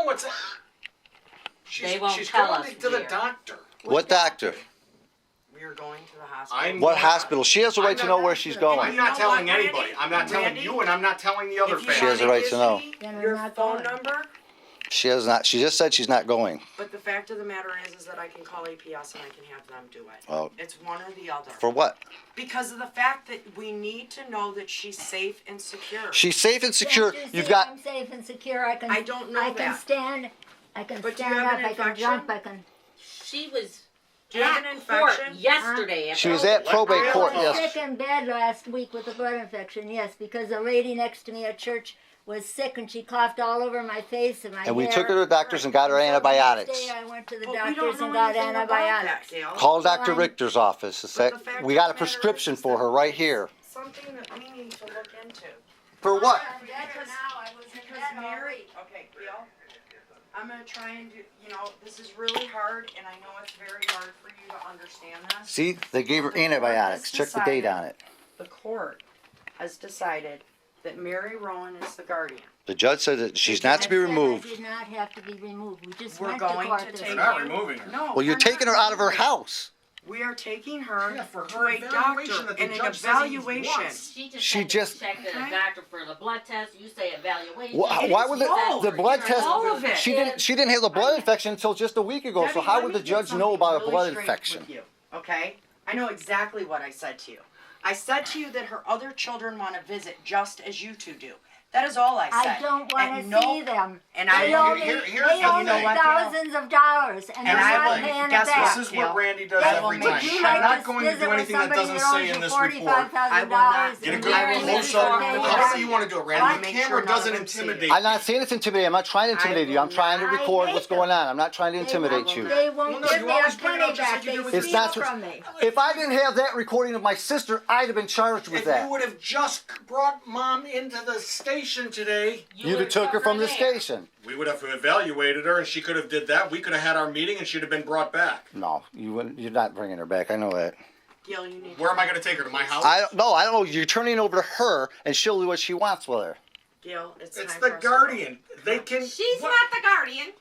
know what's. They won't she's tell going us to the where. doctor. What doctor? We are going to the hospital. What hospital? She has the right to know where she's I'm going. not You know telling what, Randy? anybody. I'm not telling Randy? you, and I'm not telling the other If you She family. has the wanna right to give know. me Then we're your not phone going. number, She has not. She just said she's not going. but the fact of the matter is that I can call APS and I can have them do it. Oh. It's one or the other. For what? Because of the fact that we need to know that she's safe and secure. She's safe and secure. Can't you You've see got. I'm safe and secure. I can. I don't know I can that. stand. I can But do you stand have up. an I can infection? jump. I can. She was Do you have at an court infection? yesterday. She was at probate I court. was Yes. sick in bed last week with a blood infection. Yes, because a lady next to me at church was sick and she coughed all over my face and my And we hair. took her to the doctors and got her So the next antibiotics. day I went to the But we don't doctors know and got anything about that, antibiotics. Gail. Call Dr. Fine. Richter's office. But the fact We of got the a matter prescription is for her that right here. Something that we need to look into. For what? Because Mary, okay, Gail, I'm gonna try and do, this is really hard, and I know it's very hard for you to understand this. See, they gave her The court antibiotics. has Check the date decided- on it. The court has decided that Mary Rowan is the guardian. The judge said that she's not to be removed. I did not have to be removed. We just We're went to going court to this take We're week. not removing her. No. Well, you're we're taking not her out of her removing house. We are taking her Yeah, for to her a evaluation doctor that the and an judge says he evaluation. wants. She just She said just- to check the Okay. doctor for the blood test. You say evaluation. Why It would is both. the blood test? All of it. She didn't have the blood infection until just a week ago. So Debbie, how let would me the get judge know something about a really blood straight infection? with you, okay? I know exactly what I said to you. I said to you that her other children want to visit just as you two do. That is all I said. I don't want to And no- see them. And I They owe me, here's they the owe thing. me You know what, thousands of dollars, and And they're I not will- paying it guess back. This is what Randy does I will every make time. sure- Would you I'm like not to going to visit do with anything that somebody doesn't that say owes in you this report. I will not $45,000? Get a I good will make close sure up. I will However see you it. want to do it, I will Randy. The make camera sure none doesn't of them see it. intimidate. I'm not saying it's intimidating. I'm not trying to intimidate you. I'm trying to I record hate what's them. going on. I'm not trying to intimidate will you. not. They Well, won't no, give you me a always bring it penny up just back. like you They do with It's steal not from me. If I didn't have that recording of my sister, I'd have been charged with If that. you would have just brought Mom into the station today, You'd have took her from the station. we would have evaluated her, and she could have did that. We could have had our meeting, and she'd have been brought back. No, you wouldn't. You're not bringing her back. I know that. Gail, you need Where am I going to take her? To my house? I don't know. You're turning it over to her, and she'll do what she wants with her. Gail, it's It's time the for us to go. guardian. They can. She's what? not the guardian.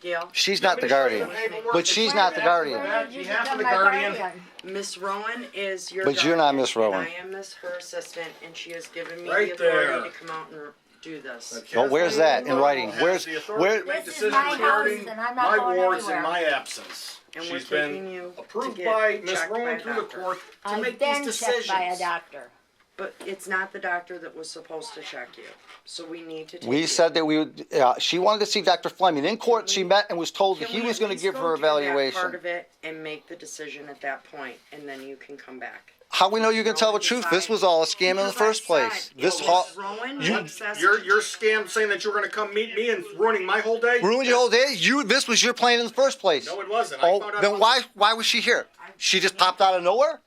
Gail, She's not the guardian, but she's not the guardian. When did you Behalf of become the my guardian. Miss Rowan is your But you're not guardian, Miss Rowan. And I am her assistant, and she has given me Right the authority there. to come out and do this. Oh, where's that in writing? Has Where's the authority where? to make This is decisions my house, regarding and I'm not my going wards in anywhere. my absence. And we're She's taking been you to approved get by Miss checked by Rowan a through the doctor. court to I've make been these checked by a decisions. doctor. But it's not the doctor that was supposed to check you. So we need to take We you. said that we would. She wanted to see Dr. Fleming in court. She met and was told that Can he we was at going to least give go her do that part evaluation. of it and make the decision at that point, and then you can come back. How we know you can tell the truth? This was all a scam in the Because I first place. said This it whole was Rowan you- access Your to- scam saying that you were going to come meet me and ruining my whole day? ruined your whole day. This was your plan in the first place. No, it wasn't. I Oh, found out then about why was she here? She just popped out of nowhere.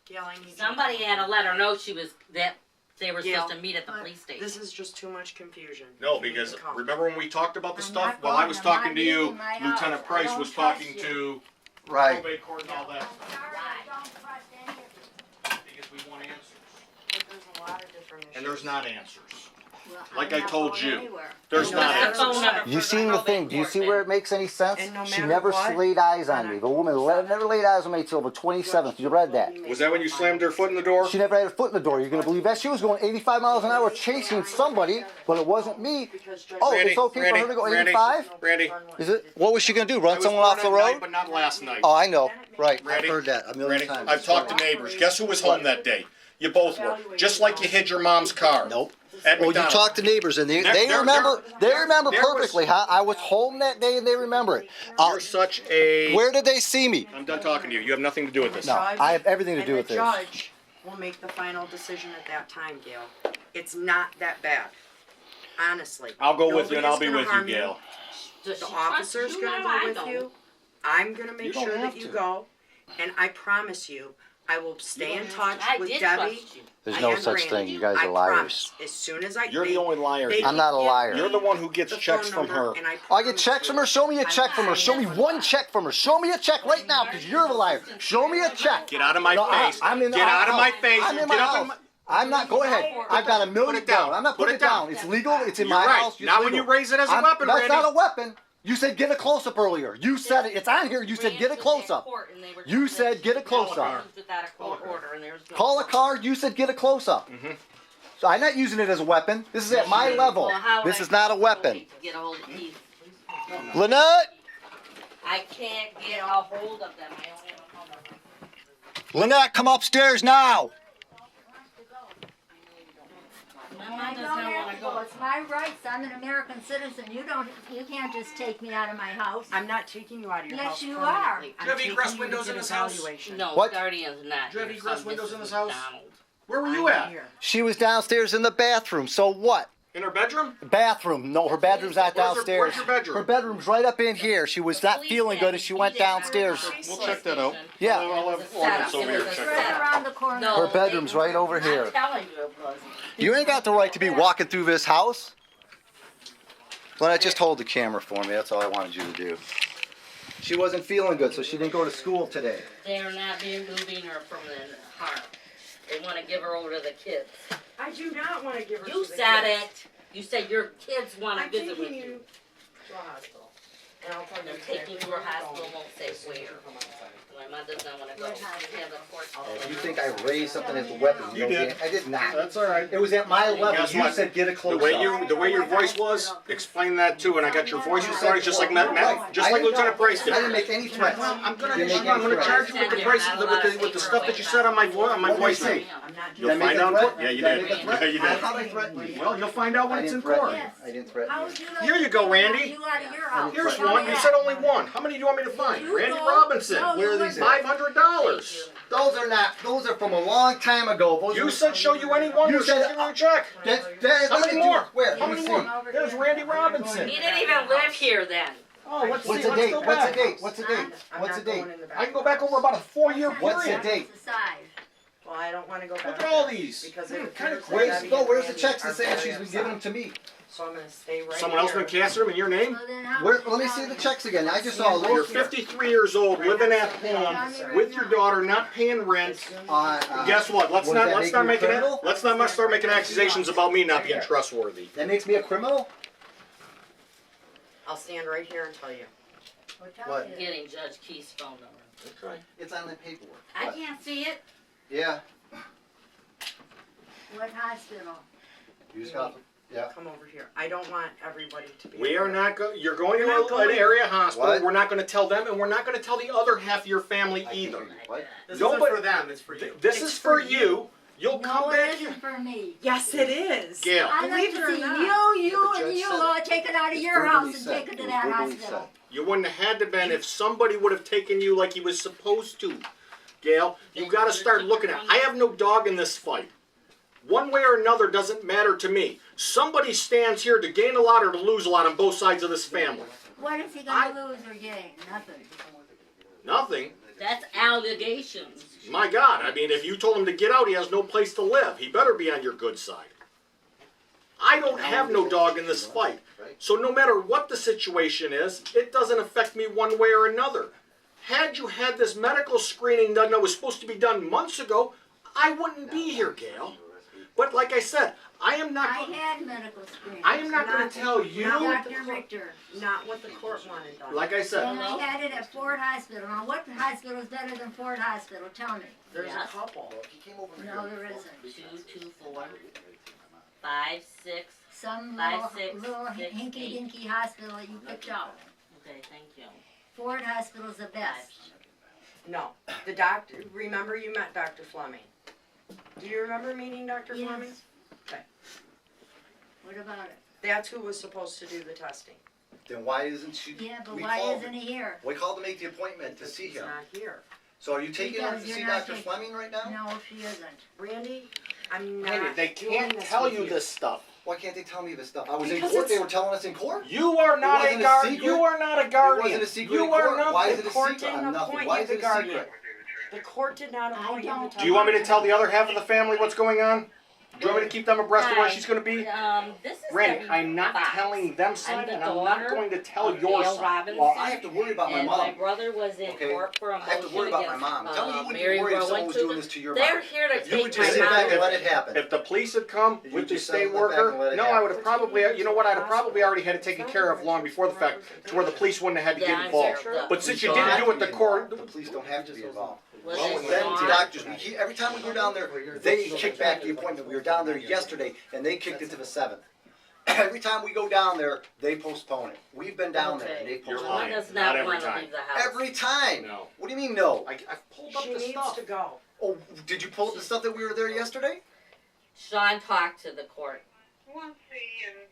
Gail, I need you to- Somebody had to let her know that they were Gail, supposed to meet at the police station. This is just too much confusion. No, You need because to come. remember when we talked about the I'm stuff? not While I going. was I'm talking not to you, leaving my house. Lieutenant I Price don't was trust talking you. to Right. probate court and all that. Sorry, Because we want answers. But there's a lot of different issues. And there's not answers. Well, Like I'm I not told going you. anywhere. There's No not matter answers. phone number. You seen the thing? Do you see where it makes any sense? And no She matter never what, laid eyes on me. The woman never laid eyes on me until the 27th. You read that? Was that when you slammed her foot in the door? She never had a foot in the door. You're gonna believe that? She was going 85 miles an hour chasing somebody, but it wasn't me. Oh, Randy, it's okay for her to go Randy, 85? Randy. Is it? What was she gonna do? I Run was someone born off the at night, road? but not last night. Oh, I know. Right. I've Randy, heard that a million Randy, times. I've talked to neighbors. Guess who was home that day? You both were. Just like you hid your mom's car. Nope. At Oh, you McDonald's. talked to neighbors and they There- remember. They remember there was- perfectly, huh? I was home that day and they remember it. You're such a... Where did they see me? I'm done talking to you. You have nothing to do with this. No, I have everything to do with this. And the judge will make the final decision at that time, Gail. It's not that bad. Honestly. I'll go with you and I'll be Nobody's with gonna you, harm Gail. Does The she trust officer's you? gonna No, go I with don't. you. I'm gonna make You don't sure have that you to. go. And I promise you, I will stay in touch I with did Debbie. trust you. There's no and such Randy. thing. You guys I are liars. promise. As soon as I You're the only liar. they I'm not a give liar. me You're the one who gets the checks phone from number, her. and I get promise checks from her. you, Show me a check from her. Show me one check from her. Show me a check right now, because you're the liar. Show me a check. Get out of my No, face. I'm in the Get out of my house. face. I'm in Get my up house. in my... I'm not, go ahead. I've got a million Put it down. I'm not Put putting it it down. down. It's legal. It's in You're my right. house. It's Not when legal. you raise it as a weapon, That's Randy. not a weapon. You said get a close up earlier. You said it. It's on here. You said get a close up. You said get a close-up. Without a court order, and there's no Call a car. You said get a close up. So I'm not using it as a weapon. This is at my level. Well, how This would is not a I weapon. get a hold of Keith? Lynette, I can't get a hold of them. I only have a phone number. Lynette, come upstairs now. My I mom does don't not have want to to go. go. It's my rights. I'm an American citizen. You can't just take me out of my house. I'm not taking you out of your Yes, house you permanently. Do you have I'm egress taking you to windows get in this house? evaluation. No, What? Guardian's not. Do you have here, egress son. windows This in is this house? McDonald. Where were I'm you at? here. She was downstairs in the bathroom. So what? In her bedroom? Bathroom. No, her bedroom's not downstairs. Where's your bedroom? Her bedroom's right up in here. She was not Police feeling said good and she went he didn't downstairs. have a We'll police check that out. station. Yeah. I'll have ordinance over here to It was check a that Right out. around the corner. No, Her bedroom's right over here. I'm telling you it wasn't. You ain't got the right to be walking through this house. Lynette, just hold the camera for me. That's all I wanted you to do. She wasn't feeling good, so she didn't go to school today. They're not moving her from the heart. They want to give her over to the kids. I do not want to give her You to the said kids. it. You said your kids want to I'm visit with taking you. you to a hospital. And I'll tell you They're exactly taking you to where a you're hospital, going. won't say where. My mom does not want to go. What hospital? They have the court. You think I raised something as a weapon? You did. I did not. That's all right. It was at my level. guess You what? said get a The close way up. your voice was, explain that too, and I got your voice recorded just like just like Lieutenant Price I did. didn't make any threats. I'm gonna Didn't make any threats. charge you with the price with the stuff that you said on my What did I voice. say? I'm not You'll Did I find make a out. threat? Yeah, you Did I did. make a threat? Yeah, you I did. thought I threatened you. Well, you'll find out when I it's in didn't threaten court. you. Yes. I didn't threaten How you. would you like Here you me go, to Randy. get you out of your house? Here's Tell one. me You that. said only one. How many do you want me to find? You Randy go. Robinson. No, Where are you these were- at? $500. Those are not. Those are from a long time ago. Those You are, said show you any one. You We're said- giving you a check. That, How many more? Where? How Let me many see. more? There's Randy Robinson. He didn't even live here then. Oh, let's see. What's the Let's date? go What's the back. date? What's the date? I'm What's not the date? going in the back. I can go back over about a 4-year What's the period. date? It's the size. Well, I don't want to go back. Look at all these. Because Kind it of appears that crazy. Debbie Go. and Where's the Randy checks that are say very she's been upset. giving them to me? So I'm gonna stay right Someone else here. been casting them in your name? So then how Where, much let me is see that? the checks again. I just saw a You're little. 53 years old, living at home with your daughter, not paying rent. Guess what? Let's What, not does that let's make not you make a criminal? let's not start making accusations about me not being trustworthy. That makes me a criminal? I'll stand right here and tell you. Well, tell What? me that. Getting Judge Key's phone number. Okay. It's on the paperwork. I What? can't see it. Yeah. What hospital? You just got. Yeah. Come over here. I don't want everybody to be. We are not you're going You're to not going- an area hospital. What? We're not going to tell them, and we're not going to tell the other half of your family I can't either. hear you. What? This Nobody- isn't for them, it's for you. This is for you. You'll No, come it back isn't here. for me. Yes, it is. Gail, I'd like Believe to it or see not. you The and judge you said all it. taken out of It's your verbally house and said. taken to It was that verbally hospital. said. you wouldn't have had to been if somebody would have taken you like he was supposed to. Gail, you got to start looking at. I have no dog in this fight. One way or another doesn't matter to me. Somebody stands here to gain a lot or to lose a lot on both sides of this family. What is he gonna lose or gain? Nothing. Nothing. That's allegations. My God, I mean, if you told him to get out, he has no place to live. He better be on your good side. I don't have no dog in this fight. So no matter what the situation is, it doesn't affect me one way or another. Had you had this medical screening done that was supposed to be done months ago, I wouldn't be here, Gail. But like I said, I am not. I had medical screening. I am not going to tell you. Dr. Richter. Not what the court wanted done. Like I said, And I had it at Ford Hospital. Now, what hospital is better than Ford Hospital? Tell me. There's Yes. a couple. No, there isn't. 224 56. Some 5, 6, little 6, hinky 8. dinky hospital that you picked out. Okay, thank you. Ford Hospital's the best. No. The doctor, remember you met Dr. Fleming? Do you remember meeting Dr. Yes. Fleming? What about it? That's who was supposed to do the testing. Then why isn't she? Yeah, but we why called isn't he here? We called to make the appointment to see He's him. not here. So are you taking her to Because see you're not Dr. taking- Fleming right now? No, she isn't. Randy, I'm not Randy, they doing can't this tell with you this stuff. Why can't they tell me this stuff? I was in Because court. They it's- were telling us in court. You are not wasn't a a guardian. secret? You are not a It guardian. wasn't a secret You in are court. not. Why is The it a court secret? didn't I'm nothing. appoint Why you is it the a guardian. secret? The court did not appoint you don't- the Do you want me to tell the other half of the family what's going on? Do you want me to keep them abreast of where Hi. she's going to be? This is Randy, Debbie I'm not Fox. telling them I'm side, the and I'm not daughter going to tell of your Gail side. Robinson. Well, I have to worry about my And my mom. brother was in Okay? court for a I have to motion worry about my against, mom. Tell me you wouldn't be Mary worried if someone Rowan was to doing the- this to your They're mom. here to If you would take just Just sit my back and mom. let it happen. If the police had come You with the just state settle it back and let worker, it no, happen. I would have probably, you know what, I'd have probably already had it taken care of long before the fact, to where the police wouldn't have had to Yeah, get I'm involved. here. But since you Police didn't don't do it, have the to be court, involved. The police don't have to be involved. Was Well, it Then Sean? the doctors, every time we go down there, they kick back the appointment. We were down there yesterday, and they kicked it to the 7th. Every time we go down there, they postpone it. We've been down there, and they Okay. You're postpone lying. One it. does Not not every want to time. leave the house. Every time. No. What do you mean no? I've pulled up She the needs stuff. to go. Oh, did you pull up the stuff that we were there yesterday? Sean talked to the court. Lindsay and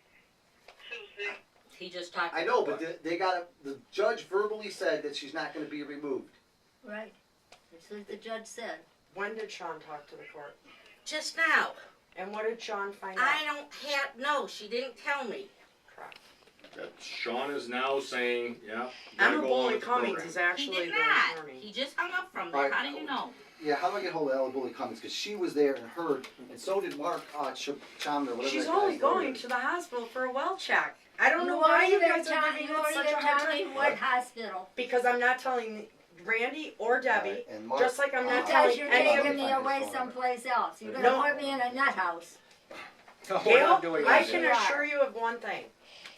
Susie. He just talked to I the know, court. but they got the judge verbally said that she's not going to be removed. Right. That's what the judge said. When did Sean talk to the court? Just now. And what did Sean find out? I don't have, no, she didn't tell me. Correct. That Sean is now saying, yeah. you Emma gotta go on Bowley with the Cummings program. is He actually did the not. attorney. He just hung up from me. Alright. How do you know? Yeah, how do I get hold of Ella Bully Cummings? Because she was there and heard, and so did Mark Chomner, whatever She's that guy's only going name is. to the hospital for a well check. I don't know You why won't you even guys are tell- giving you it won't such even a hard tell me time. what hospital. Because I'm not telling Randy or Debbie. Right, and Mark, just like I'm not uh, telling Because you're any of taking you. me away someplace else. You're No. gonna put me in a nut house. No, we're Gail, not doing I that. can Yes, you assure you of one thing.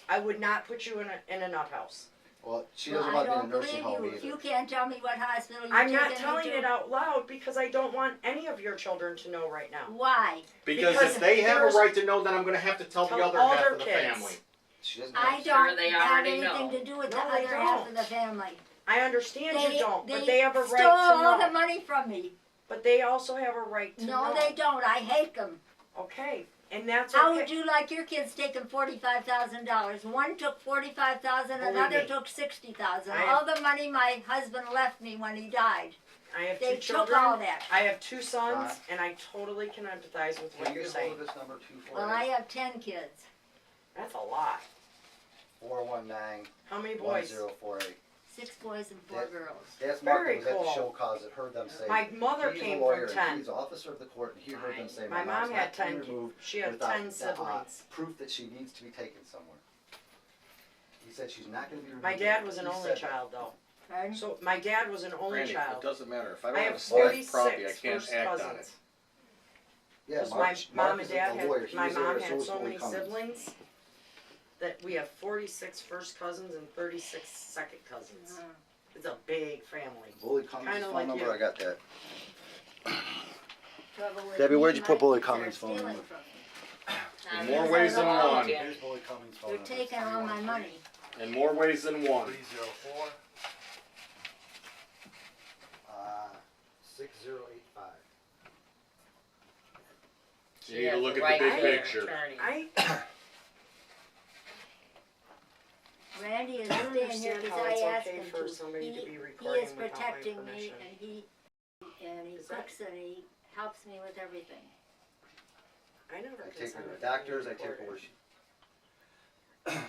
I would not put you in a nut house. Well, she Well, doesn't I want to don't be in a nursing believe home you. If you either. can't tell me what hospital you're I'm not taking telling me to. it out loud because I don't want any of your children to know right now. Why? Because Because if they have a there's- right to know, then I'm going to have to tell the Tell other all half their of the kids. family. She doesn't I have sure don't they have already anything know. to do with the No, they other half don't. of the family. I understand you don't, but They they have a right stole to all the know. money from me. But they also have a right to know. No, they don't. I hate them. Okay, and that's How okay. would you like your kids taking $45,000? One took $45,000, Believe another me. took $60,000. I- All the money my husband left me when he died. I have They two took children. all that. I have two sons, Alright. and I totally can empathize with Can what you you're get hold saying. of this number 248 Well, I have 10 kids. That's a lot. 419 How many boys? 1048. 6 boys and 4 girls. That's Mark that Very was at the cool. show cause that heard them say. My mother he's came a lawyer from and 10. He's officer of the court, and he heard them say My mom's mom had not to be 10. removed She had without 10 siblings. proof that she needs to be taken somewhere. He said she's not going to be removed. My dad was an He only said that. child, though. Pardon? So my dad was an only Randy, it child. doesn't matter. If I I don't have have a stacked 46 property, I can't first act on it. cousins. Yeah, Because Mark, my Mark mom is and dad a lawyer. had, He my was there, mom so had was so Billy many Cummings. siblings that we have 46 first cousins and 36 second cousins. It's a big family. Bully Cummings' Kinda phone like number, you. I got that. Trouble with Debbie, me, where'd you my put Bully kids are Cummings' phone stealing number? from me. In more ways than one. Here's Bully Cummings' phone You're number. taking all my money. In more ways than one. 304 6085. She You need to has look the at right the big to their picture. attorney. Randy is I really in here understand because how I it's asked okay him for to. somebody to be He recording is without my protecting me, permission. and he Is that- cooks and he helps me with everything. I never I take her consented to to doctors, I being take her recorded. where she.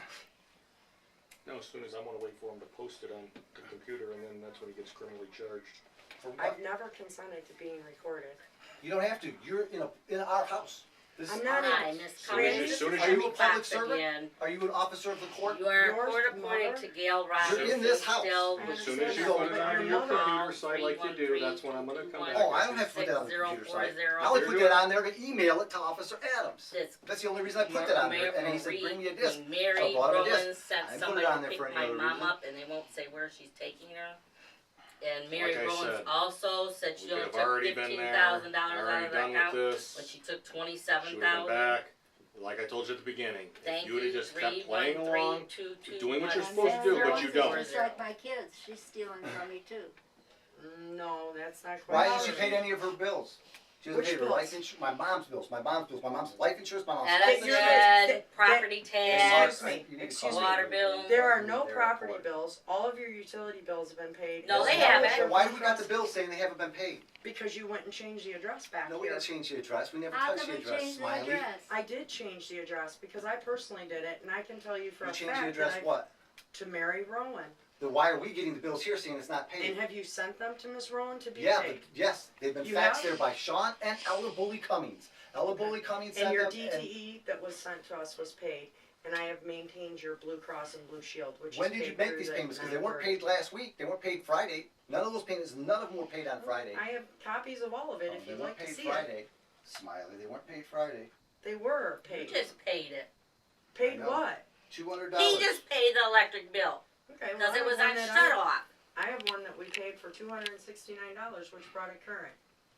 No, as soon as I'm going to wait for him to post it on the computer, and then that's when he gets criminally charged. For what? I've never consented to being recorded. You don't have to. You're in our house. This I'm is not our Hi, house. Miss Soon as Cummings. you- This soon is as you- Debbie Are you a public Fox servant? again. Are you an officer of the court? You are Yours, court appointed mother? to Gail Robinson. You're in this house. Still I As with soon as you So- put it on your Mother- computer site like you do, that's when I'm going to come back. Oh, I don't have to put that on the computer site. I only put that on there to email it to Officer Adams. This That's the only reason I put that on there. And he said, bring me a disc. Mary So I bought him a disc. Rowan sent I put it somebody on to there pick for any my other mom reason. up, and they won't say where she's taking her. And Mary Like I Rowan said, also said We she could only have took already been there, $15,000 out already of done that account, with but this. she took She would have been $27,000. back. Like I told you at the beginning, Thank if you would have you. just kept 3 playing 1 along, 3 2 2 doing what you're 1 supposed to do, 0 but you 0 don't. Just 0. like my kids, she's stealing from me too. No, that's not quite. Why how hasn't she it is. paid any of her bills? She hasn't Which paid her bills? life insurance, my mom's bills, my mom's life insurance, my mom's And health I you're insurance. said property Excuse tax. me. You need to Excuse call me. Water bill. There are no They're property important. bills. All of your utility bills have been paid. No, As they well as haven't. your Well, why do we got trust- the bills saying they haven't been paid? Because you went and changed the address back No, we here. didn't change the address, we never How touched can the we address, change the Smiley. address? I did change the address because I personally did it, and I can tell you for You a changed fact the address that what? to Mary Rowan. Then why are we getting the bills here saying it's not And paid? have you sent them to Miss Rowan to be Yeah, paid? yes, they've been You faxed have? there by Sean and Elder Bully Cummings. Ella Bully Cummings And sent your them, DTE that was sent to us was paid, and I have maintained your Blue Cross and Blue Shield, which is when did you paid make through these the payments? Because they weren't 9/30. paid last week. They weren't paid Friday. None of those payments, none of them were paid on Friday. I have copies of all of it Oh, if they you'd weren't like to paid see it. Friday. Smiley, they weren't paid Friday. They were You paid. just paid it. Paid I know. what? $200. He just paid the electric bill, Okay, well, because I it have was one on that shut off. I have one that we paid for $269, which brought it current.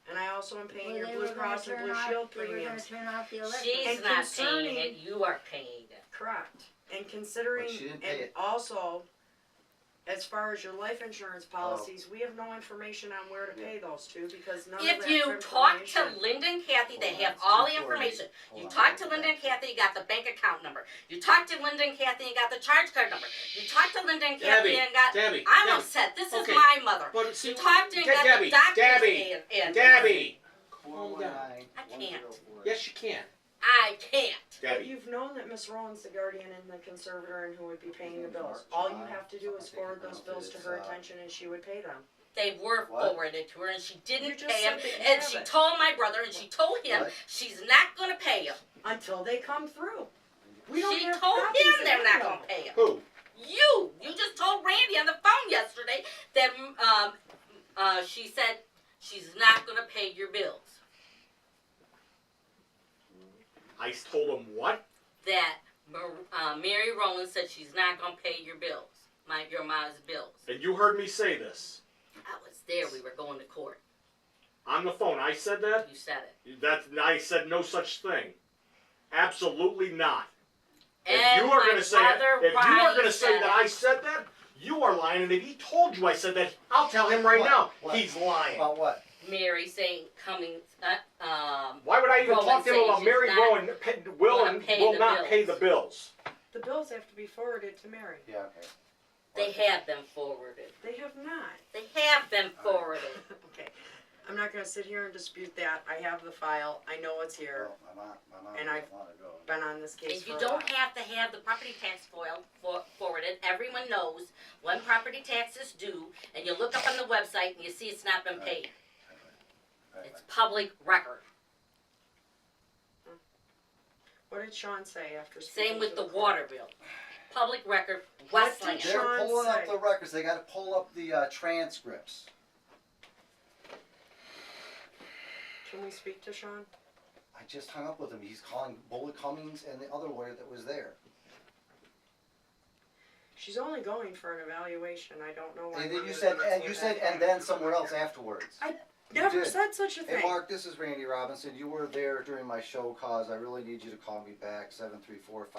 And I also am paying Well, your they Blue were gonna Cross and turn Blue off- Shield they were gonna premiums. turn off the electric. She's And not concerning- paying it, you are paying it. Correct. And considering, But she didn't pay and it. also, as far as your life insurance policies, we have no information on where to pay those to because none of If that's you talk to information. Linda and Kathy, they Hold on, have it's all the 248. information. Hold You on, talk to I'll Linda get and back Kathy, you got the bank account number. You talk to Linda and Kathy, you got the charge card number. You talk to Linda and Kathy Debbie, and got. Debbie, I'm Debbie. upset. This is Okay. my mother. But see, You talked and got Debbie, the doctor's Debbie, and Debbie. Calm down. I can't. Yes, you can. I can't. But Debbie. you've known that Miss Rowan's the guardian and the conservator and who would be paying the bills. All you have to do is forward those bills to her attention and she would pay them. They were What? forwarded to her and she You didn't just pay him. said that you And have she it. told my brother and she told him What? she's not gonna pay him. Until they come through. We don't She have told copies him of they're any not of gonna them. pay him. Who? You just told Randy on the phone yesterday that she said she's not gonna pay your bills. I told him what? That Mary Rowland said she's not gonna pay your bills, your mom's bills. And you heard me say this I was there. We were going to court. on the phone. I said that. You said it. I said no such thing. Absolutely not. If And you are my going to say brother if you are Ronnie going to say said that it. I said that, you are lying. And if he told you I said that, I'll tell him right What? now What? he's lying. About what? Mary saying coming. Why would I even Rowan talk to him saying about she's Mary not Rowan will gonna and pay will the not bills. pay the bills? The bills have to be forwarded to Mary. Yeah, okay. They have been forwarded. They have not. They have been forwarded. Okay. I'm not gonna sit here and dispute that. I have the file. I know it's here. Well, my mom And doesn't want to go. Been on this case And you for a don't while. have to have the property tax forwarded. Everyone knows when property tax is due, and you look up on the website and you see it's not been paid. Right, It's public record. What did Sean say after speaking Same with to the court? water bill. Public record, What Westland. did They're Sean pulling up say? the records. They got to pull up the transcripts. Can we speak to Sean? I just hung up with him. He's calling Bully Cummings and the other lawyer that was there. She's only going for an evaluation. I don't know why. And then we're you said, gonna and you said, and then somewhere else afterwards. You Never did. said such a Hey thing. Mark, this is Randy Robinson. You were there during my show cause. I really need you to call me back, 734-564-0101.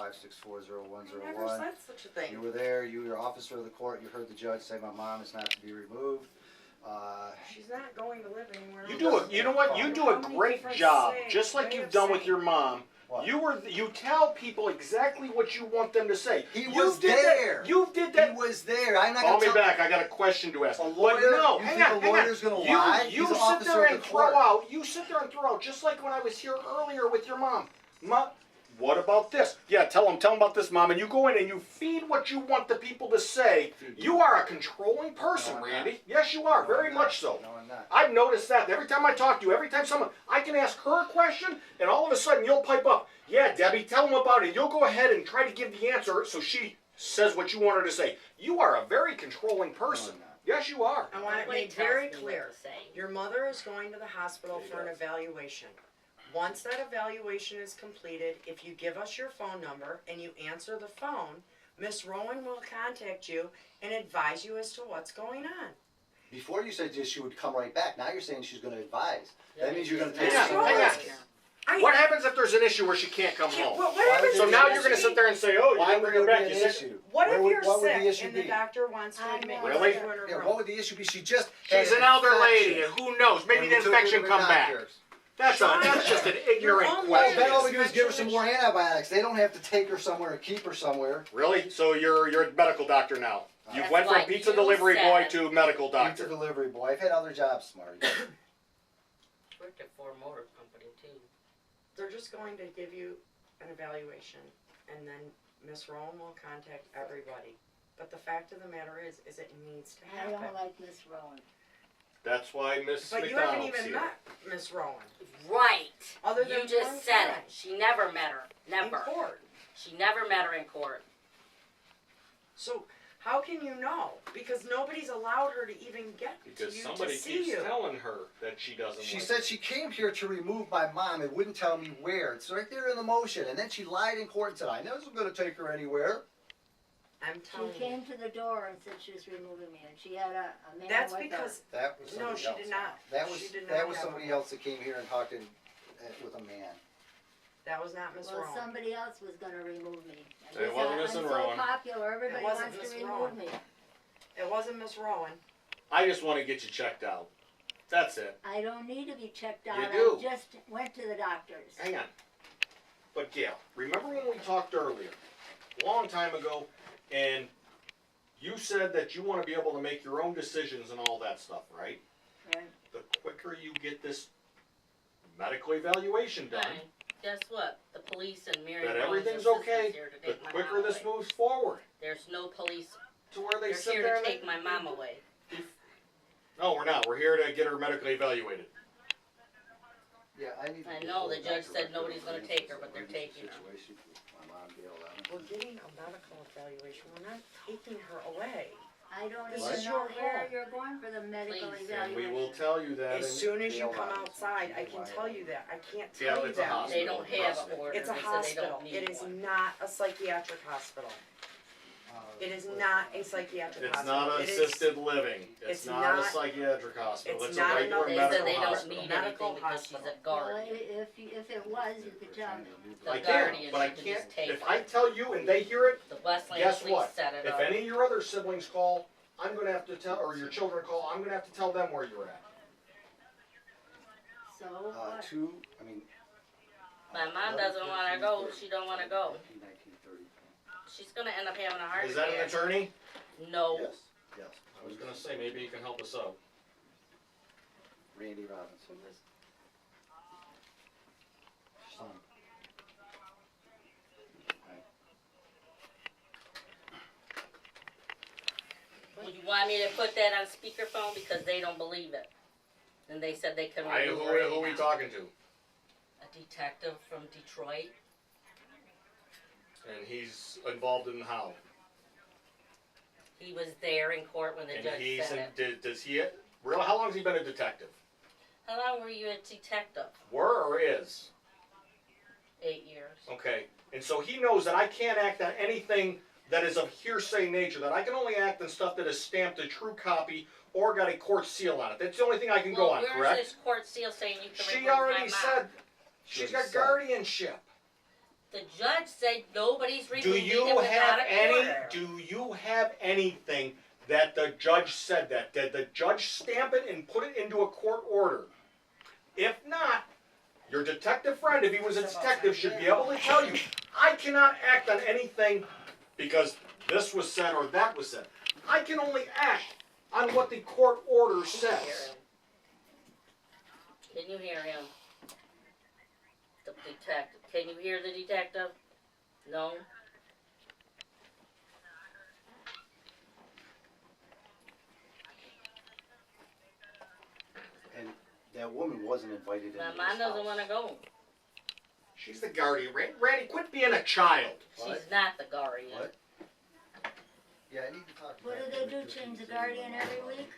I never said such a thing. You were there, you were officer of the court, you heard the judge say my mom is not to be removed. She's not going to live anywhere. You else. do it. You know what? You do a great job, just like you've done with your mom. What? You tell people exactly what you want them to say. He You was did there. That. You did He that. was there. I'm not Call gonna me back. I got a question to ask. A But lawyer? no, You hang think on, a hang on. lawyer's gonna lie? You He's an sit officer there of and the throw court. out. You sit there and throw out, just like when I was here earlier with your mom. What about this? Yeah, tell them about this, Mom. And you go in and you feed what you want the people to say. You are a controlling person, No, I'm Randy. not. Yes, you are. No, Very I'm much not. so. No, I'm not. I've noticed that every time I talk to you, every time I can ask her a question, and all of a sudden you'll pipe up. Yeah, Debbie, tell them about it. You'll go ahead and try to give the answer so she says what you want her to say. You are a very controlling person. No, I'm not. Yes, you are. I want it Nobody made tells very me what clear. to say. Your mother is going to the hospital for an evaluation. Once that evaluation is completed, if you give us your phone number and you answer the phone, Miss Rowan will contact you and advise you as to what's going on. Before you said just she would come right back. Now you're saying she's going to advise. Yeah, That means you're going to she's take Hang not on, her hang away. on. What happens if there's an issue where she can't come home? What Why happens would So if now you're you're going to sick? sit there and say, "Oh, you Why didn't would bring her there back." be You an said, issue? What Where if would- you're what would the sick issue and the be? doctor wants to I admit know. you Really? to her Yeah, room? what would the issue be? She just she's had an elder lady, infection. and who knows? Maybe And the we took her to infection the come back. doctors. That's just an ignorant own Well, question. then all we do is give her some more antibiotics. They don't have to take her somewhere or keep her somewhere. Really? So you're a medical doctor now? You That's went from what pizza you delivery boy said. to medical Pizza doctor. delivery boy. I've had other jobs, Smarty. Worked at Ford Motor Company too. They're just going to give you an evaluation, and then Miss Rowan will contact everybody. But the fact of the matter is it needs to I happen. don't like Miss Rowan. That's why Miss But you haven't McDonald's even here. met Miss Rowan Right. other than You one just said time it. She never met her. in Never. court. She never met her in court. So how can you know? Because nobody's allowed her to even get Because to you somebody to see keeps you. telling her that she doesn't She like said she came here to remove my mom and wouldn't tell me where. It's right there in the motion. And then she lied in court and said, I wasn't going to take her anywhere. I'm She telling you. came to the door and said she was removing me, and she had a man That's with because That was no, somebody she else. did not. That was She did that not was have somebody a- else that came here and talked with a man. That was not her. Miss Well, Rowan. somebody else was gonna remove me. It wasn't I'm Miss so Rowan. popular, everybody wasn't wants Miss to remove Rowan. me. It wasn't Miss Rowan. I just want to get you checked out. That's it. I don't need to be checked out. You do. I just went to the doctors. Hang on. But Gail, remember when we talked earlier, a long time ago, and you said that you want to be able to make your own decisions and all that stuff, right? Right. The quicker you get this medical evaluation done, Fine. Guess what? The police and Mary that Rowan's everything's assistant's okay, here to the take my quicker mom this away. moves forward. There's no police. To where they They're sit here there to and take they- my mom away. No, we're not. We're here to get her medically evaluated. Yeah, I need to I get know, hold the of judge Dr. said Rector nobody's gonna and take her, it's but a they're emergency taking her. situation for my mom, Gail Lemon. We're getting a medical evaluation. We're not taking her away. I don't This even is know your where home. you're going for the medical Please. And we evaluation. will tell you that. As in- soon as you Gail come Lemon. outside, I can tell you that. I can't Yeah, tell you it's a that. hospital. They don't have an order. It's a They said they hospital. don't need It is one. not a psychiatric hospital. It is not a psychiatric It's hospital. not It is- assisted living. It's it's not a not- psychiatric hospital. it's It's a not regular another- They medical said they don't hospital. need Medical anything because she's a hospital. Well, guardian. if it was, you could tell me. The I guardian can't, but I should just can't. take If her. I tell you and they hear it, The Westland guess police what? set it If up. any of your other siblings call, I'm gonna have to tell, or your children call, I'm gonna have to tell them where you're at. So what? My mom doesn't wanna go, she don't wanna go. 1930. She's gonna end up having a heart Is that an attack. attorney? No. Yes, yes. I was gonna say, maybe you can help us out. Randy Robinson. Son. Would you want me to put that on speakerphone because they don't believe it? And they said they can Who remove her are we anyhow. talking to? A detective from Detroit. And he's involved in how? He was there in court when the And judge he's, said it. does he, really, how long has he been a detective? How long were you a detective? Were or is? 8 years. Okay, and so he knows that I can't act on anything that is of hearsay nature, that I can only act on stuff that is stamped a true copy or got a court seal on it. That's the only thing I can go Well, on, where's correct? this court seal saying you can She remove already my mom? said she's got Said. guardianship. The judge said nobody's Do removing you it without have an any, order. do you have anything that the judge said that? Did the judge stamp it and put it into a court order? If not, your detective friend, if he was a detective, should be able to tell you, I cannot act on anything because this was said or that was said. I can only act on what the court order Can you hear says. him? Can you hear him? The detective. Can you hear the detective? No? And that woman wasn't invited into My this mom doesn't house. want to go. She's the guardian. Randy, quit being a child. What? She's not the guardian. What? Yeah, I need to talk to What do Dr. they do, Victor. change the He's Guardian in, every week?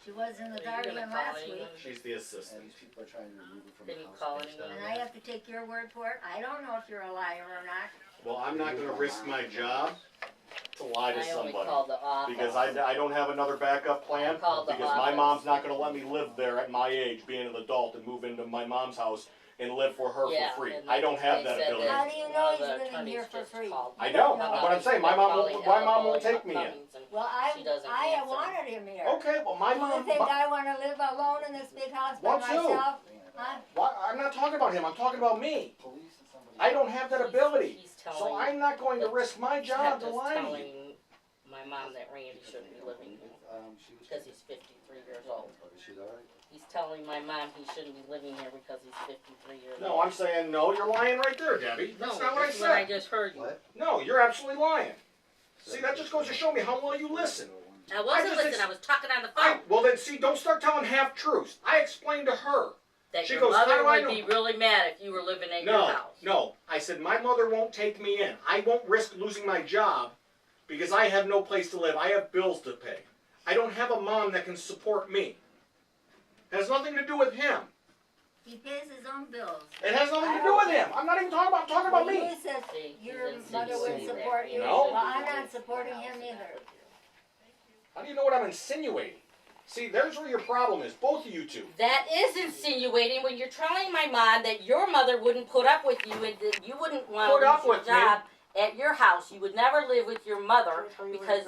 She was in the Are you gonna Guardian call last anyone? week. She's the And assistant. these people are trying to remove her from Can the you house. call based anyone? on And I have to take your word for it. I don't know if you're a liar or not. Well, I'm not going to risk my job to lie to I only somebody. called the office. Because I don't have another backup plan. I called the Because my office. mom's not gonna let me live there at my age, being an adult, and move into my mom's house and live for her Yeah, for free. and I don't have they that said ability. How do you one know of he's the living attorneys here for just free? called I me. don't, About but I'm it. saying, my They mom probably won't- my have mom a won't boy take me in. Cummings and Well, she doesn't I answer. wanted him here. Okay, well, my Do you mom. think I want to live alone in this big house by Wants who? myself? Huh? I'm not talking about him. I'm talking about me. Police and somebody. I don't have that ability, He's so telling I'm not going to the risk my job to detective's lie to you. telling my mom that Randy shouldn't be living here She was. because he's 53 years old. She's alright. He's telling my mom he shouldn't be living here because he's 53 years old. No, I'm saying no. You're lying right there, Debbie. No, That's not what I that's what I said. just heard you. What? No, you're absolutely lying. See, that just goes to show me how well you listen. I wasn't just listening. ex- I was talking on the phone. Well then, see, don't start telling half truths. I explained to her. That She your goes, "How mother do I would know?" be really mad if you were living at your No, house. no. I said my mother won't take me in. I won't risk losing my job because I have no place to live. I have bills to pay. I don't have a mom that can support me. It has nothing to do with him. He pays his own bills. It has nothing to do with him. I'm not even talking about me. You said See, your he's mother would insinuating support that. you. No. Well, I'm not supporting him either. How do you know what I'm insinuating? See, there's where your problem is, both of you two. That is insinuating when you're telling my mom that your mother wouldn't put up with you and that you wouldn't want Put to up lose your with me? job at your house. You would never live with your mother because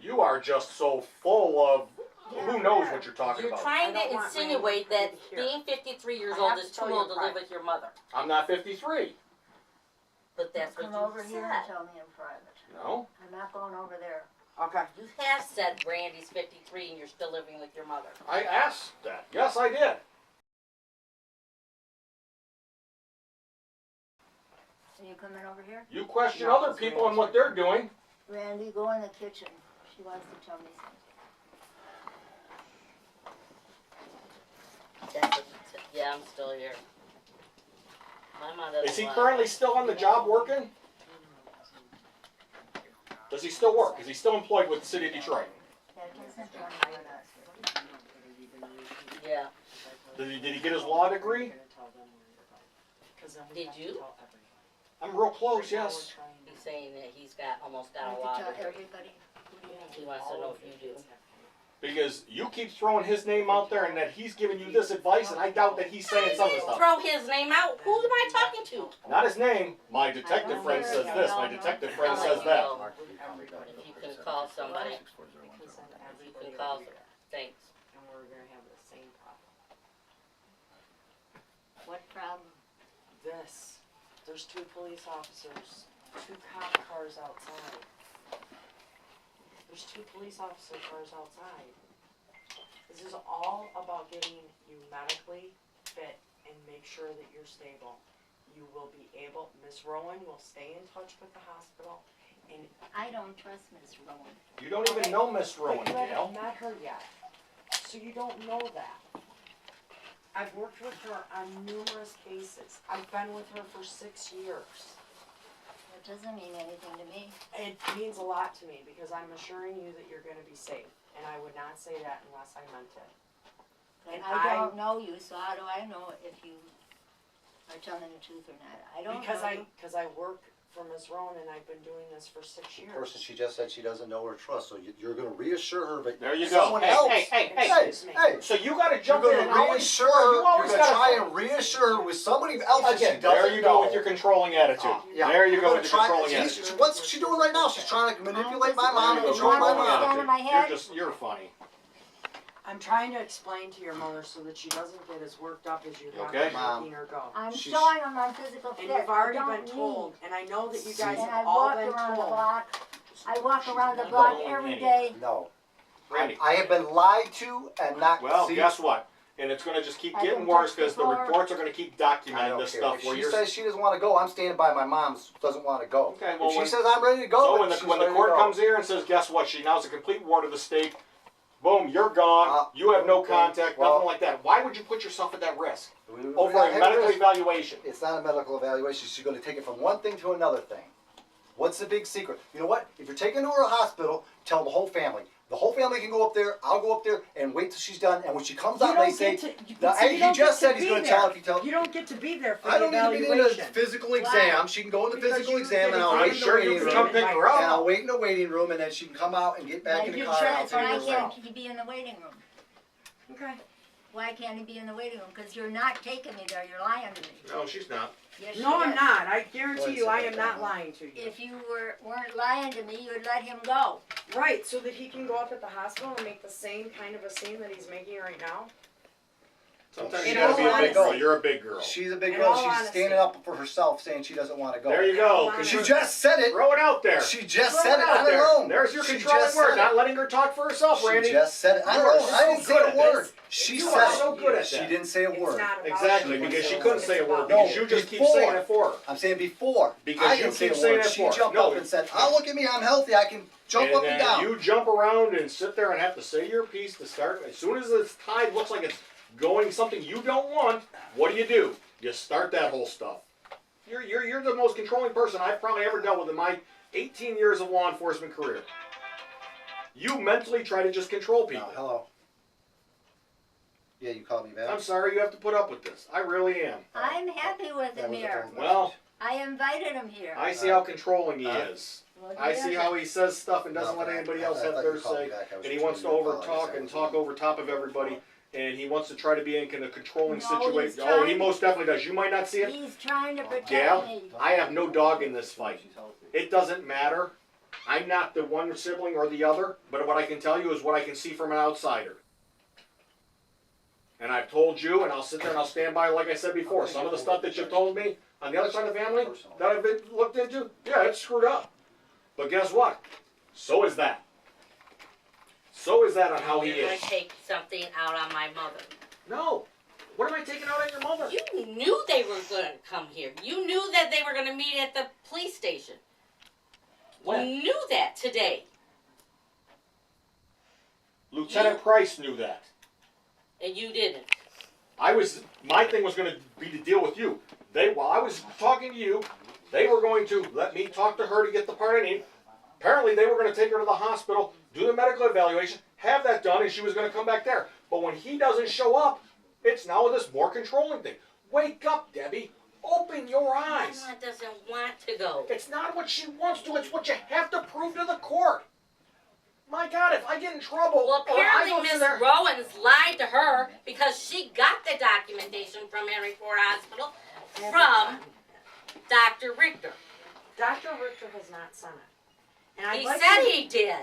You are just so full of who knows what you're talking you're about. trying I don't to want insinuate Randy that to hear. being 53 years I old have is to too tell you old to live private. with your mother. I'm not 53. But that's Come what over you here and said. tell me in private. No? I'm not going over there. Okay. You have said Randy's 53 and you're still living with your mother. I asked that. Yes, I did. Are you coming over here? You question No, other it's people and Randy's what they're doing. Randy, go in the kitchen. She wants to tell me something. That's what you said. Yeah, I'm still here. My mother. Is he currently still on the job working? Does he still work? Is he still employed with the city of Detroit? That doesn't tell me what I said. Yeah. Did he get his law degree? Did you? I'm real close, yes. He's saying that he's almost I got have a to law tell degree. everybody. He wants to know if you do. Because you keep throwing his name out there and that he's giving you this advice, and I doubt that he's saying some of the stuff. Throw his name out. Who am I talking to? Not his name. My detective friend says this. My detective friend says that. If you can call somebody, you can call them. Thanks. And we're gonna have the same problem. What problem? This, there's 2 police officers, 2 cop cars outside. There's 2 police officer cars outside. This is all about getting you medically fit and make sure that you're stable. You will be able, Miss Rowan will stay in touch with the hospital and. I don't trust Miss Rowan. You don't even know Miss Rowan, But you haven't Gail. met her yet, so you don't know that. I've worked with her on numerous cases. I've been with her for 6 years. That doesn't mean anything to me. It means a lot to me because I'm assuring you that you're gonna be safe, and I would not say that unless I meant it. But And I don't know you, so how do I know if you are telling the truth or not? I don't Because know I, you. cause I work for Ms. Rowan and I've been doing this for 6 The years. person she just said she doesn't know or trust, so you're gonna reassure her, but There you go. someone Hey, else. hey, hey, hey. Excuse me. Hey, So you gotta you're jump in and gonna always reassure you her, you're always gonna gotta try and reassure her with somebody else that she Again, doesn't there you go with your controlling attitude. Yeah, There you you're go gonna with your try- controlling she's- attitude. What's she doing right now? She's trying to manipulate my mom and There you control go my with your mom. Stand in my attitude. head? You're funny. I'm trying to explain to your mother so that she doesn't get as worked up as you have Okay. been Mom. making her go. I'm She's- showing them I'm physical fit. And you've already I been don't told, need. and I know that you guys And I have all walk been around the told. block. I walk around the not block going every anywhere. day. No, Randy. I have been lied to and not. Well, see, guess what? And it's gonna just keep I've getting been worse touched because the before. reports are gonna keep I documenting don't this care. stuff If where she you're. says she doesn't want to go, I'm standing by my mom's doesn't want to go. Okay, well, if she when- says I'm ready to go, So then when the she's when the ready court to go. comes here and says, guess what? She now's a complete ward of the state. Boom, you're gone. You have no okay, contact, well- nothing like that. Why would you put yourself at that risk We're over not a having medical this- evaluation? It's not a medical evaluation. She's going to take it from one thing to another thing. What's the big secret? You know what? If you're taking her to a hospital, tell the whole family. The whole family can go up there. I'll go up there and wait till she's done. And when she comes You out, they don't say, get to, you, "Now, see, hey, you he don't just get said to he's be gonna there. tell if you tell." You don't get to be there for I the don't need to be in a evaluation. physical exam. She can go in the Because physical you exam, and I'll didn't wait I'm in the sure you waiting can room. come pick her And I'll up. wait in the waiting room, and then she can come out and get back Now, in the you car. And I'll said, take why her around. can't he be in the waiting room? Okay. Why can't he be in the waiting room? Because you're not taking me there. You're lying to me. No, she's not. Yes, No, you I'm is. not. I guarantee you, I am One not second. lying to you. If you weren't lying to me, you would let him go. Right, so that he can go up at the hospital and make the same kind of a scene that he's making right now. Sometimes In you gotta all be a big honesty- girl. You're a big girl. She's a big In girl. all She's honesty. standing up for herself, saying she doesn't want to go. There you go. 'Cause She just said it. throw it out there. She just Throw said it out on there. her own. There's your She controlling just word. said Not it. letting her talk for herself, Randy. She just said it. I You don't are know. I so didn't say good a at word. this. She You said are it. so good at She that. didn't say a It's word. not about Exactly, you. because she It's couldn't say a word about- because No, you just keep before. saying it for her. I'm saying before. Because I you didn't say keep a saying word. it She for. jumped No. up and said, "Oh, look at me. I'm healthy. I can jump up and then down." you jump around and sit there and have to say your piece to start. As soon as this tide looks like it's going something you don't want, what do? You start that whole stuff. You're the most controlling person I've probably ever dealt with in my 18 years of law enforcement career. You mentally try to just control No, people. hello. Yeah, you called me back. I'm sorry you have to put up with this. I really am. I'm happy with That him was a here. phone Well, I invited him here. I see how controlling he Huh? is. Well, I he see doesn't. how he says stuff and doesn't No, let anybody I else have thought their you called me say, back. I was and he trying wants to to over apologize. talk I and was talk on over top of the everybody, phone. and he wants to try to be in a controlling No, he's situation. Oh, he trying- most definitely does. You might not see it. He's trying to protect Yeah, me. I have no dog in this fight. It doesn't matter. I'm not the one sibling or the other, but what I can tell you is what I can see from an outsider. And I've told you, and I'll sit there and I'll stand by, like I said before, some of the stuff that you've told me on the other side of the family that I've been looked into, yeah, it's screwed up. But guess what? So is that. So is that on how he You're gonna is. take something out on my mother. No. What am I taking out on your mother? You knew they were gonna come here. You knew that they were gonna meet at the police station. When? You knew that today. Lieutenant Price knew that. And you didn't. My thing was going to be to deal with you. While I was talking to you, they were going to let me talk to her to get the part I need. Apparently, they were going to take her to the hospital, do the medical evaluation, have that done, and she was going to come back there. But when he doesn't show up, it's now this more controlling thing. Wake up, Debbie. Open your eyes. Mama doesn't want to go. It's not what she wants to. It's what you have to prove to the court. My God, if I get in trouble, Well, or I apparently go Miss to there, Rowans lied to her because she got the documentation from Henry Ford Hospital from Dr. Richter. Dr. Richter has not sent it. And I'd He like said to- he did.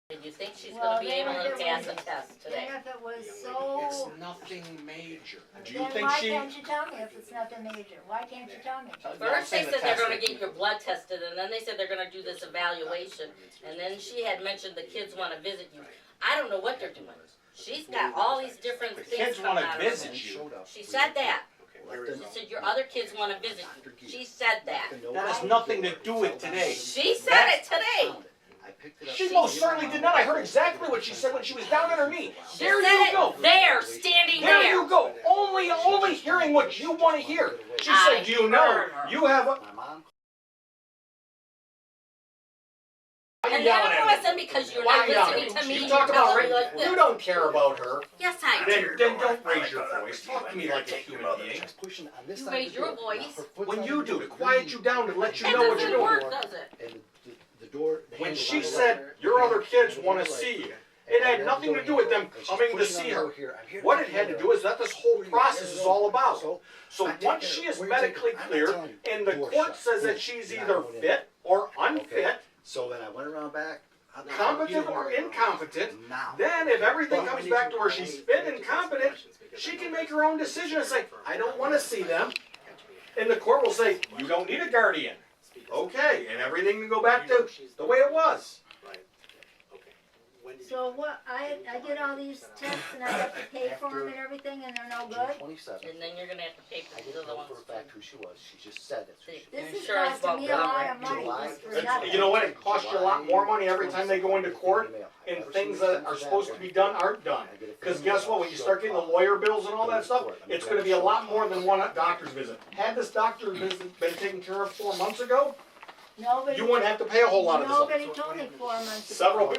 And you think she's Well, gonna be then able if to it pass was- a test today? Then if it was it's so, nothing major. Do you then think why she? can't you tell me if it's nothing major? Why can't you tell me? First they said they're gonna get your blood tested, and then they said they're gonna do this evaluation, and then she had mentioned the kids wanna visit you. I don't know what they're doing. She's got all these different The things kids coming want out to of visit her. you. She said that. She said your other kids wanna visit you. She said that. That has nothing to do with today. She said it today. She most certainly did not. I heard exactly what she said when she was down on her knee. She There said you go. it there, standing There there. you go. Only hearing what you want to hear. She I said, "Do you know heard her. you have a?" My mom. Why are And you never yelling at me? listen because you're Why not are you yelling listening at to me? me. You talk You're about telling me race. like this. You don't care about her. Yes, I do. Then don't raise your voice. Talk to me like a human being. You raise your voice. When you do, to quiet you down, to let you It know what you're doesn't doing. work, does it? And the door. When she said your other kids want to see you, it had nothing to do with them coming to see her. What it had to do is that this whole process is all about. So once she is medically cleared and the court says that she's either fit or unfit, So then I went around back. competent or incompetent, then if everything comes back to where she's fit and competent, she can make her own decision and say, I don't want to see them. And the court will say, you don't need a guardian. Okay, and everything can go back to the way it was. So what, I did all these tests and I have to pay for them and everything and they're no good? 27. And then you're gonna have to pay for I these didn't other know ones. for a fact who she was. She just said that's who she was. This is Insurance costing won't me a cover lot it. of money July- just for It's- nothing. you know what? It costs you a lot more money every time they go into court and things that are supposed to be done aren't done. Because guess what? When you start getting the lawyer bills and all that stuff, it's going to be a lot more than one doctor's visit. Had this doctor's visit been taken care of 4 months ago, Nobody, you wouldn't have to pay a whole lot of nobody this. told me 4 months ago. Several.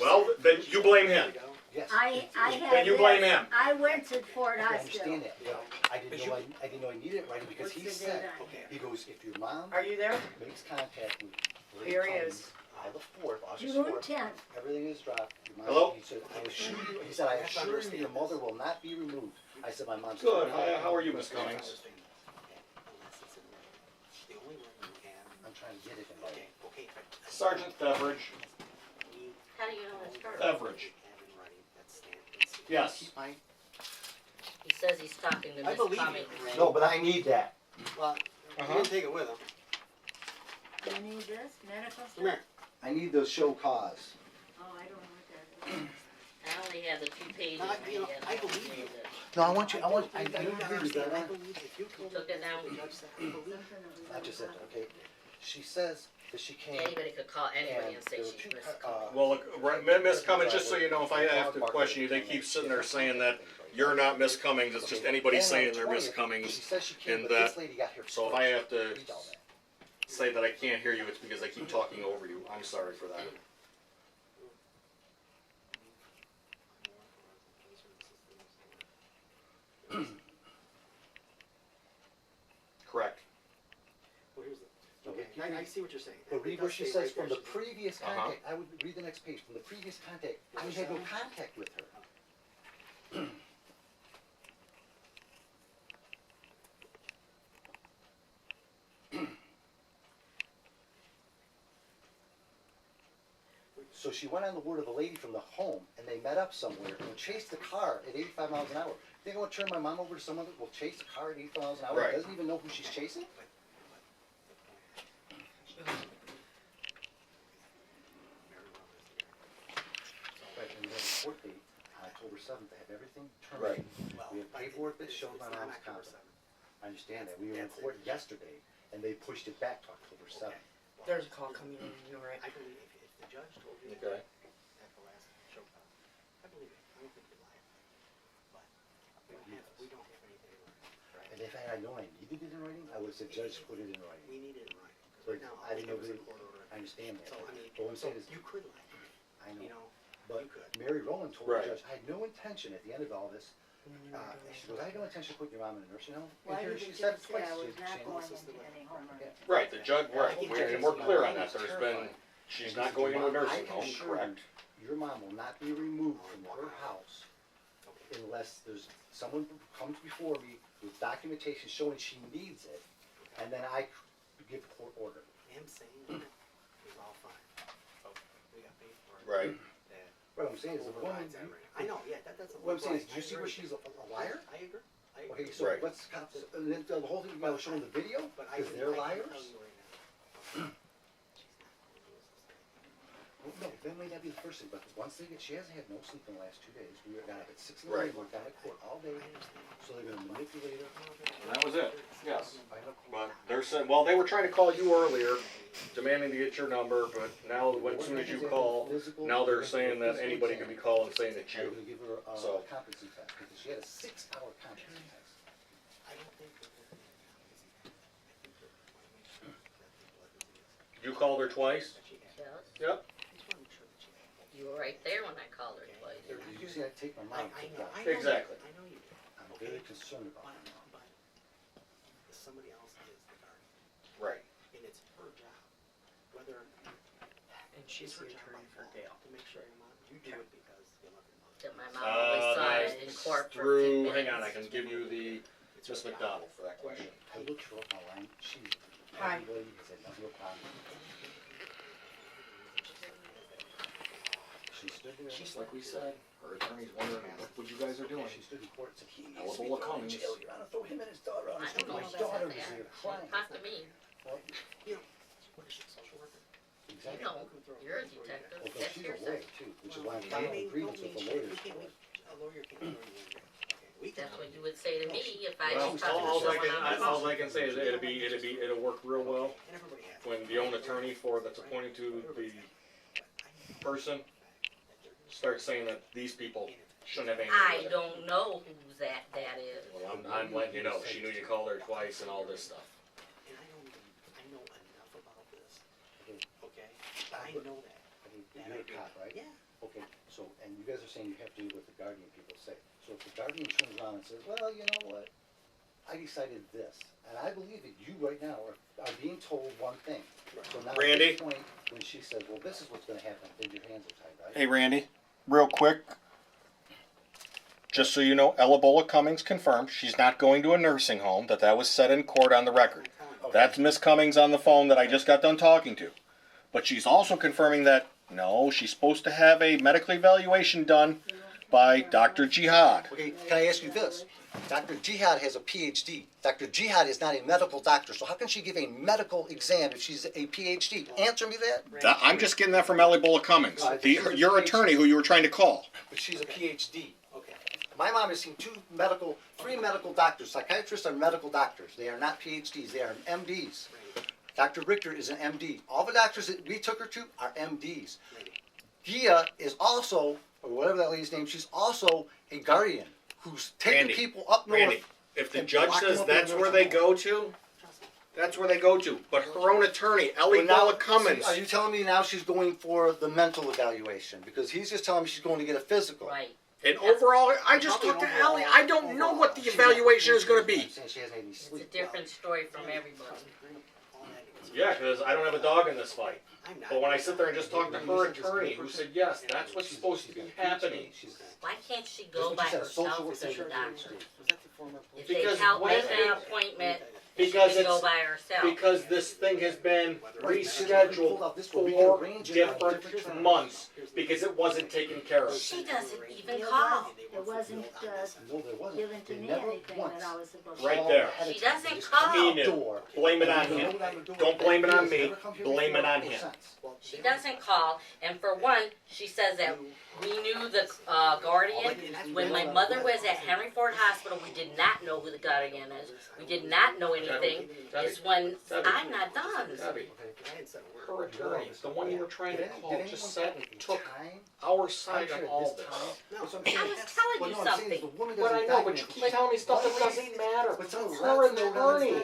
Well, then you blame him. Yes. I had Then you blame this. him. I went to Fort I Hospital. understand that. Well, I didn't know I needed it right because he What's the said, date on he goes, if your mom Are you there? makes contact with Lake Here he County is. by the 4th, August June 4th, 10th. everything is dropped. Your mom- Hello? He said, I assure you, your mother will not be removed. I said, my mom's. Good. How are you, Miss Cummings? I'm trying to get it in writing. Sergeant Beveridge. How do you know it's her? Beveridge. Yes. Mine? He says he's talking to I Miss believe Cummings. you. No, but I need that. Well, he Uh-huh. didn't take it with him. You need this medical stuff? Come here. I need the show cause. Oh, I don't know what that is. I only have the 2 pages. No, and you know, he has I the believe you. pages. No, I want you, I don't believe you that. understand. I believe if you told Took him it down. the judge said, I believe. I just said, okay, she says that she came. Anybody could call anybody and say there were she's two, Miss uh, Cummings. Well, look, right, Miss Cummings, just so you know, if I have to question you, they keep sitting there saying that you're not Miss Cummings, it's just anybody And on saying they're 20th, Miss She Cummings. says she came, and but this that- lady got here So if first. I have to Read all that. say that I can't hear you, it's because I keep talking over you. I'm sorry for that. Correct. Well, here's the, Okay, okay, I see what you're saying. But It read does where she say says right from there the she- previous Uh-huh. contact, I would read the next page, from the previous contact, I had no contact with her. So she went on the word of a lady from the home, and they met up somewhere, and chased the car at 85 miles an hour. Think I'm gonna turn my mom over to someone that will chase a car at 85 miles an hour, Right. and doesn't even know who she's chasing? Right, and we have a court date on October 7th to have everything Right. terminated. Well, We have but paperwork that it's- shows it's my not mom's October contact. 7th. I understand that. We were in That's it. court yesterday, and they pushed it back to October 7th. Well, There's a call coming in, you know, right? I believe if the judge told you Okay. at the last show cause, I believe it. I don't think you're lying. But we don't have anything in writing, And right? if I had known I needed it in writing, I would have said, Judge, put it in writing. We need it in writing. 'Cause But right now, I didn't know all we have is a that- court order. I understand that. So, I mean, But what I'm so saying is, you could lie, I you know. know? But you could. Mary Rowland told Right. the judge, I had no intention at the end of all this. She goes, I had no intention of putting your mom in a nursing home. Why And here did she the said judge say twice, I was she not changed going the system. into any home? Yeah. Right, the judge, right, and we're clear on that, there's been, Terrifying. she's not going into a nursing I can home, assure correct? you, your mom will not be removed from her house unless there's someone who comes before me with documentation showing she needs it, and then I give court order. Him saying that is all fine. We got paperwork. Right. That What I'm saying is, the woman, overrides that right now. I know, yeah, that's a. what I'm saying is, right, do you see I where agree. she's a liar? I agree. I agree. Okay, so Right. let's, and then the whole thing, you gotta show them the video, But I because can, they're I can liars? tell you right now. She's not going to lose this thing. Well, no, that may not be the first thing, but once they get, she hasn't had no sleep in the last 2 days. We got up at 6 in the morning, Right. worked out at court all day, I understand. so they're gonna manipulate her. And that was it, yes. find out- But they're saying, well, they were trying to call you earlier, demanding to get your number, but now, as soon as you call, now they're saying that anybody can be calling saying it's I'm you. gonna give her a So- competency test, because she had a 6-hour competency test. I don't think that they're going to be I think they want to make sure that the blood disease You called her twice? that she had. Yes, Yep. I just want to make sure that she had. you were right there when I called her twice. Did you see I take my I mom to know, the I know. Exactly. I know you did. I'm very concerned about But, my mom. but somebody else is the guardian, Right. and it's her job, whether And she's it's the her job attorney by for fault Dale. to make sure your mom, you do it because you love your mother. That my mom always saw it in That's court for 15 through, minutes. hang on, I can give you the, It's Miss her job. McDonald for that question. I looked her up online, she's, Hi. everybody has had nothing but problems. She stood there. Just like we said, her attorney's wondering what you guys are doing. She stood in court and said, he needs Ella to be Bola thrown in Cummings. jail, Your Honor, throw him and his daughter on the I street. don't know My if that's daughter what was they there asked. crying. Talk to me. Well, You know, what is she, a social worker? You exactly. know, you're a detective. Well, That's she's your a lawyer section. too, which is why I'm Well, filing don't agreements mean with the shit. lawyers. We can't make- A lawyer can't throw you in jail. Okay, we can. That's what you would say to me if I Well, was talking to all I someone on the can, all phone. I can say is it'll work real well And everybody has. when the own attorney that's appointed to the person starts saying that these people shouldn't have anything to do I with it. don't know who that is. Well, I'm letting you know, she knew you called her twice and all this stuff. And I know enough about this, Okay, okay? I know that. I mean, you're a cop, right? Yeah. Okay, so, and you guys are saying you have to do what the guardian people say. So if the guardian turns around and says, well, you know what? I decided this, and I believe that you right now are being told one thing. So now Randy? at this point, when she says, well, this is what's gonna happen, then your hands are tied, right? Hey Randy, real quick, just so you know, Ella Bola Cummings confirmed she's not going to a nursing home, that was said in court on the record. That's Miss Cummings on the phone that I just got done talking to. But she's also confirming that, no, she's supposed to have a medical evaluation done by Dr. Jihad. Okay, can I ask you this? Dr. Jihad has a PhD. Dr. Jihad is not a medical doctor, so how can she give a medical exam if she's a PhD? Answer me that. I'm just getting that from Ellie Bola Cummings, your attorney who you were trying to call. But she's a PhD. Okay. My mom has seen three medical doctors. Psychiatrists are medical doctors. They are not PhDs. They are MDs. Dr. Richter is an MD. All the doctors that we took her to are MDs. Gia is also, or whatever that lady's name, she's also a guardian who's taking Randy, people up north. Randy, if the and judge lock them says up in that's a where nursing they go to, that's where they go to. But her own attorney, Ellie But now, Bola Cummings. are you telling me now she's going for the mental evaluation? Because he's just telling me she's going to get a physical. Right. And overall, I just talked to Ellie. I don't know what the evaluation is going to be. She hasn't had any It's a sleep. different story from everybody. Yeah, because I don't have a dog in this fight. I'm not. But when I sit there and just talk to her attorney, who said, yes, that's what's supposed to be happening. Why can't she go by herself to the doctor? Was that the former If police? Because they help when make it- an appointment, Because she can go it's by herself. because this thing has been Right, rescheduled we can four arrange it on different different terms. months because it wasn't taken care of. She doesn't even It call. It wasn't No, there wasn't. given to They me never anything once that I was supposed to. Right called there. ahead of She time. doesn't They just come call. out the door. Blame it on They him. know on the door. Don't blame it on They me. never come here Blame it before. on No him. sense. She doesn't call, and for one, she says that we knew the guardian. When my mother was at Henry Ford Hospital, we did not know who the guardian is. We did not know anything. It's when I'm not done. Debbie, I hadn't said a word. her attorney, the one you were trying to Did call, anyone just sat and take took time? our I'm side sure on at all this this. time- That's what I'm I saying. was But telling no, you I'm saying is something. the woman But I doesn't know, but you document keep shit. telling me stuff that doesn't matter. But tell Her and the attorney,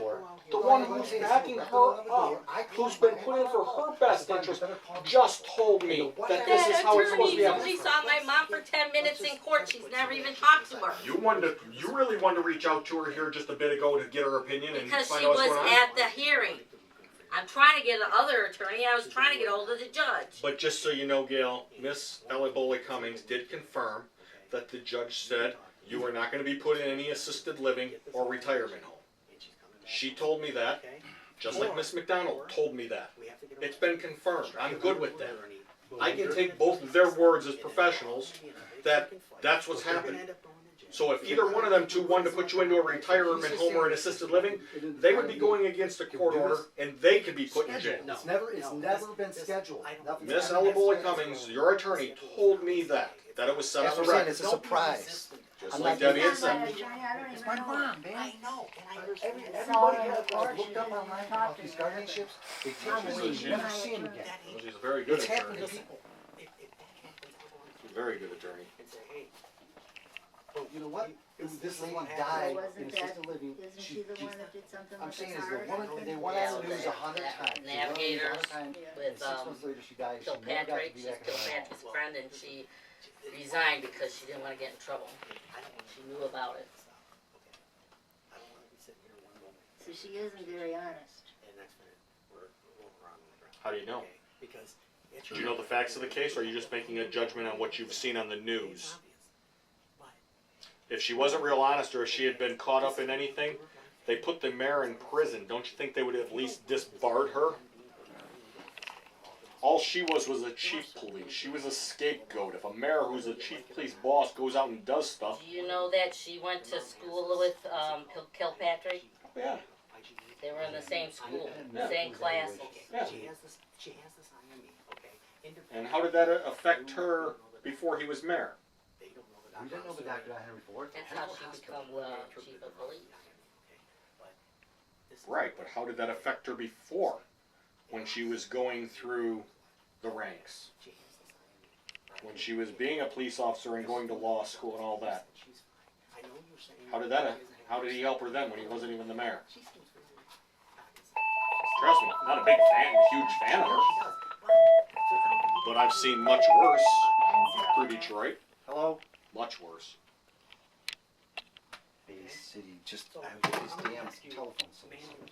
the one who's backing her up, who's been put in for her best interest, just told me that this is That how it's supposed to attorney be. only saw my mom for 10 minutes in court. She's never even talked to her. You really wanted to reach out to her here just a bit ago to get her opinion and Because find she out what's was going on? at the hearing. I'm trying to get the other attorney. I was trying to get hold of the judge. But just so you know, Gail, Miss Ellie Boley Cummings did confirm that the judge said you are not going to be put in any assisted living or retirement home. She told me that, just like Miss McDonald told me that. It's been confirmed. I'm good with that. I can take both of their words as professionals that that's what's happening. So if either one of them two wanted to put you into a retirement home or an assisted living, they would be going against a court order and they could be put in jail. It's never been scheduled. Nothing's Miss happened. Ellie Boley Cummings, your attorney, told me that it was set That's on what the I'm saying, record. it's a surprise. Just I'm like not Debbie gonna- had said. I don't even know. I know, and I understand. Everybody has looked up online about these guardianships. They take you, you never see them again. Well, she's a very good It's happening attorney. to people. If that happens, I'll go on She's a very good attorney. and say, hey, You know what? This lady Wasn't died in Wasn't that, assisted living. isn't she the one that did something I'm with saying the is the heart? woman, they went on the news 100 times. They went on the news 100 times, and With 6 months later she died. She never got to Kilpatrick, be she's back in the home. Kilpatrick's friend, and she resigned because she didn't want to get in trouble. I don't want She knew about it. stop, okay? I don't want to be sitting here one moment, So she isn't very honest. and next minute, we're rolling around on the ground. How do you know? Okay? Because it's. Do you know the facts of the case, or are you just making a judgment on what you've seen on the news? If she wasn't real honest, or if she had been caught up in anything, they put the mayor in prison. Don't you think they would at least disbarred her? All she was a chief police. She was a scapegoat. If a mayor who's a chief police boss goes out and does stuff, Do you know that she went to school with Kilpatrick? yeah. They were in the same school, same class. Yeah. She has this IME, okay? And how did that affect her before he was mayor? They don't know the We didn't know the doctor at Henry Ford. That's how she became chief of police. Right, but how did that affect her before, when she was going through the ranks? When she was being a police officer and going to law school and all that? How did he help her then when he wasn't even the mayor? Trust me, not a big fan, huge fan of her, but I've seen much worse through Detroit. Hello? Much worse. Bay City, just, I would get these damn telephone solicitors.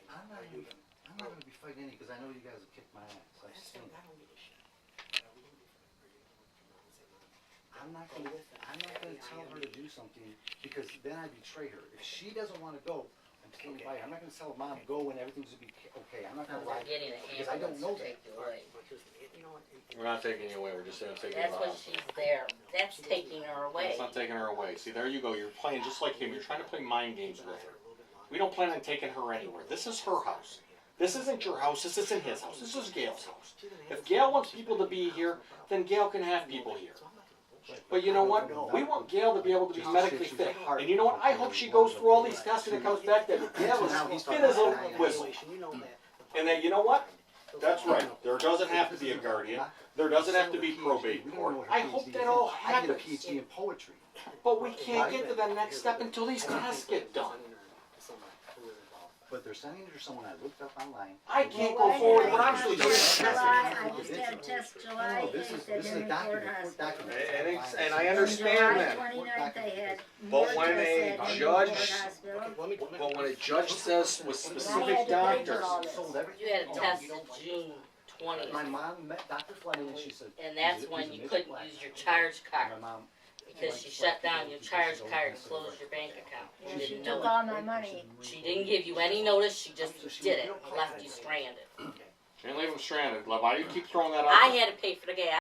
I'm not gonna be fighting any, because I know you guys will kick my ass. I've seen it. I'm not gonna tell her to do something, because then I betray her. If she doesn't wanna go, I'm telling you, I'm not gonna tell mom go and everything's gonna be okay. I'm not gonna lie. They're getting an Because I don't ambulance know to that. take you away. You know what? We're not taking you away. We're just saying taking you That's to the what hospital. she's there. That's taking her away. It's not taking her away. See, there you go. You're playing just like him. You're trying to play mind games with her. We don't plan on taking her anywhere. This is her house. This isn't your house. This isn't his house. This is Gail's house. If Gail wants people to be here, then Gail can have people here. But you know what? We want Gail to be able to be medically fit. And you know what? I hope she goes through all these tests and it comes back that Gail is fit as a whistle. You know that. And then, you know what? That's right. There doesn't have to be a guardian. There doesn't have to be probate court. I hope that all I get a happens. PhD in poetry. But we can't get to the next step until these tests get done. But they're sending it to someone I looked up online. I can't go forward. What I'm supposed to do is test it. I just had a test July No, this 8th at is a Henry Ford document, Hospital. court document. And I understand that. July 29th, I had But more when tests a at Henry judge- Ford Hospital. But when a judge says with specific doctors, Sold everything. You had a test in June 20th. My mom met Dr. Fleming and she said. And that's he's a- when he's a you couldn't midwife. use your charge card. My mom. Because she shut down your charge card and closed your bank account. You And she didn't know took it. all my money. She didn't give you any notice, she just did it, and left you stranded. can't leave them stranded. Why do you keep throwing that out I there? had to pay for the gas.